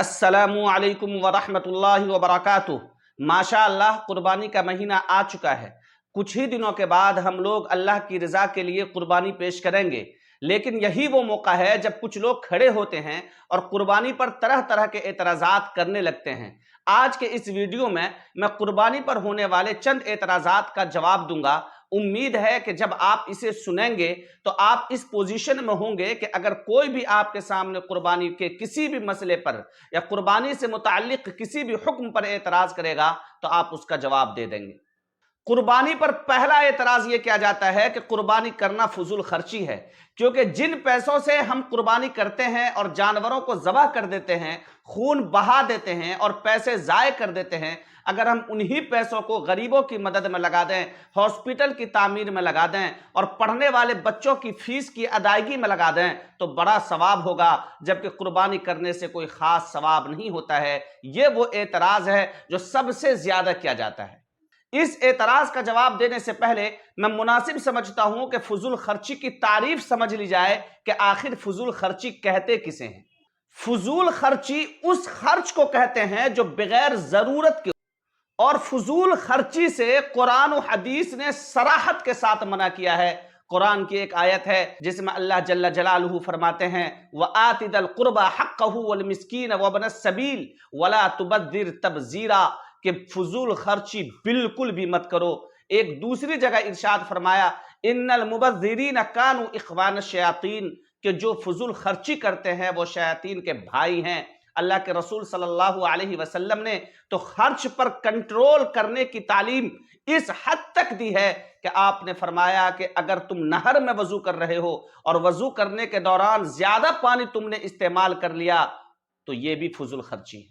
अस्सलामु अलैकुम वरहमतुल्लाहि वबरकातुह। माशाअल्लाह कुर्बानी का महीना आ चुका है। कुछ ही दिनों के बाद हम लोग अल्लाह की रज़ा के लिए कुर्बानी पेश करेंगे, लेकिन यही वो मौका है जब कुछ लोग खड़े होते हैं और कुर्बानी पर तरह तरह के एतराज़ात करने लगते हैं। आज के इस वीडियो में मैं कुर्बानी पर होने वाले चंद एतराज़ात का जवाब दूंगा। उम्मीद है कि जब आप इसे सुनेंगे तो आप इस पोजीशन में होंगे कि अगर कोई भी आपके सामने कुर्बानी के किसी भी मसले पर या कुर्बानी से मुताल्लिक किसी भी हुक्म पर एतराज़ करेगा तो आप उसका जवाब दे देंगे। कुर्बानी पर पहला एतराज ये किया जाता है कि कुर्बानी करना फजूल खर्ची है, क्योंकि जिन पैसों से हम कुर्बानी करते हैं और जानवरों को ज़बह कर देते हैं, खून बहा देते हैं और पैसे ज़ाय कर देते हैं, अगर हम उन्हीं पैसों को गरीबों की मदद में लगा दें, हॉस्पिटल की तामीर में लगा दें और पढ़ने वाले बच्चों की फीस की अदायगी में लगा दें तो बड़ा सवाब होगा, जबकि कुर्बानी करने से कोई ख़ास सवाब नहीं होता है। ये वो एतराज़ है जो सबसे ज़्यादा किया जाता है। इस एतराज का जवाब देने से पहले मैं मुनासिब समझता हूं कि फजूल खर्ची की तारीफ समझ ली जाए कि आखिर फजूल खर्ची कहते किसे हैं। फजूल खर्ची उस खर्च को कहते हैं जो बगैर जरूरत के, और फजूल खर्ची से कुरान और हदीस ने सराहत के साथ मना किया है। कुरान की एक आयत है जिसमें अल्लाह जल्ल जलालुहु फरमाते हैं, व आतिदल कुर्बा हक्कहु वल मिस्कीन व इब्नस सबील वला तुबद्दिर तबजीरा, कि फजूल खर्ची बिल्कुल भी मत करो। एक दूसरी जगह इरशाद फरमाया, इन्नल मुबज़्ज़िरीन कानू इख्वान शयातीन, कि जो फजूल खर्ची करते हैं वो शयातीन के भाई हैं। अल्लाह के रसूल सल्लल्लाहु अलैहि वसल्लम ने तो खर्च पर कंट्रोल करने की तालीम इस हद तक दी है कि आपने फरमाया कि अगर तुम नहर में वजू कर रहे हो और वजू करने के दौरान ज्यादा पानी तुमने इस्तेमाल कर लिया तो ये भी फजूल खर्ची है।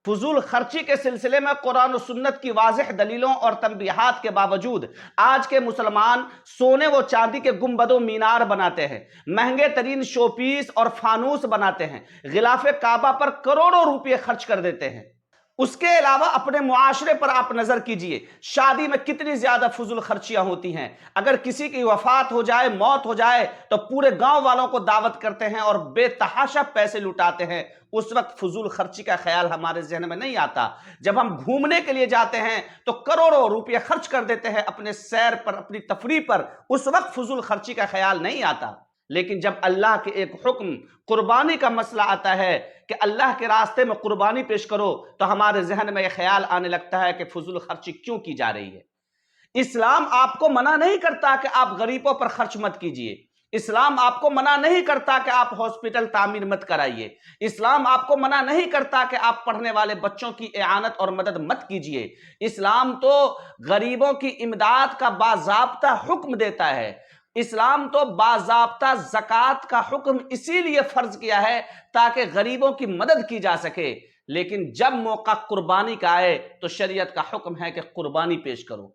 फजूल खर्ची के सिलसिले में कुरान और सुन्नत की वाज़ेह दलीलों और तंबीहात के बावजूद आज के मुसलमान सोने व चांदी के गुंबदों मीनार बनाते हैं, महंगे तरीन शोपीस और फानूस बनाते हैं, गिलाफे काबा पर करोड़ों रुपये खर्च कर देते हैं। उसके अलावा अपने मुआशरे पर आप नजर कीजिए, शादी में कितनी ज्यादा फजूल खर्चियां होती हैं। अगर किसी की वफात हो जाए, मौत हो जाए तो पूरे गांव वालों को दावत करते हैं और बेतहाशा पैसे लुटाते हैं। उस वक्त फजूल खर्ची का ख्याल हमारे जहन में नहीं आता। जब हम घूमने के लिए जाते हैं तो करोड़ों रुपये खर्च कर देते हैं अपने सैर पर, अपनी तफरीह पर, उस वक्त फजूल खर्ची का ख्याल नहीं आता। लेकिन जब अल्लाह के एक हुक्म कुर्बानी का मसला आता है कि अल्लाह के रास्ते में कुर्बानी पेश करो तो हमारे जहन में यह ख्याल आने लगता है कि फजूल खर्ची क्यों की जा रही है। इस्लाम आपको मना नहीं करता कि आप गरीबों पर खर्च मत कीजिए। इस्लाम आपको मना नहीं करता कि आप हॉस्पिटल तामीर मत कराइए। इस्लाम आपको मना नहीं करता कि आप पढ़ने वाले बच्चों की इआनत और मदद मत कीजिए। इस्लाम तो गरीबों की इमदाद का बाज़ाब्ता हुक्म देता है। इस्लाम तो बाज़ाब्ता ज़कात का हुक्म इसीलिए फर्ज किया है ताकि गरीबों की मदद की जा सके। लेकिन जब मौका कुर्बानी का आए तो शरीयत का हुक्म है कि कुर्बानी पेश करो।